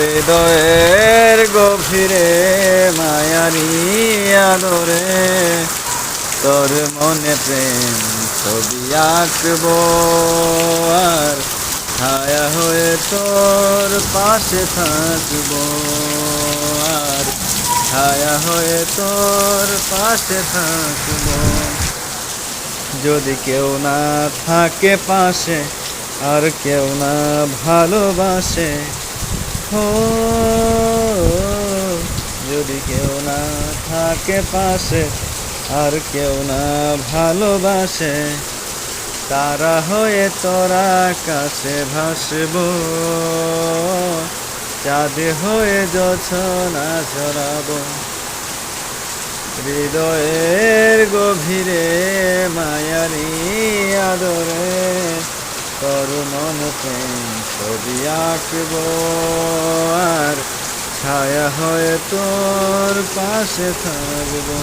হৃদয়ের গভীরে মায়ারি আদরে তোর মনে প্রেম ছবি আঁকবো, আর ছায়া হয়ে তোর পাশে থাকবো, আর ছায়া হয়ে তোর পাশে থাকবো। যদি কেউ না থাকে পাশে, আর কেউ না ভালোবাসে, ও যদি কেউ না থাকে পাশে, আর কেউ না ভালোবাসে, তারা হয়ে তোরা কাছে ভাসবো, চাঁদ হয়ে জোছনা ঝরাবো। হৃদয়ের গভীরে মায়ারি আদরে তোর মন প্রেম ছবি আঁকবো, আর ছায়া হয়ে তোর পাশে থাকবো।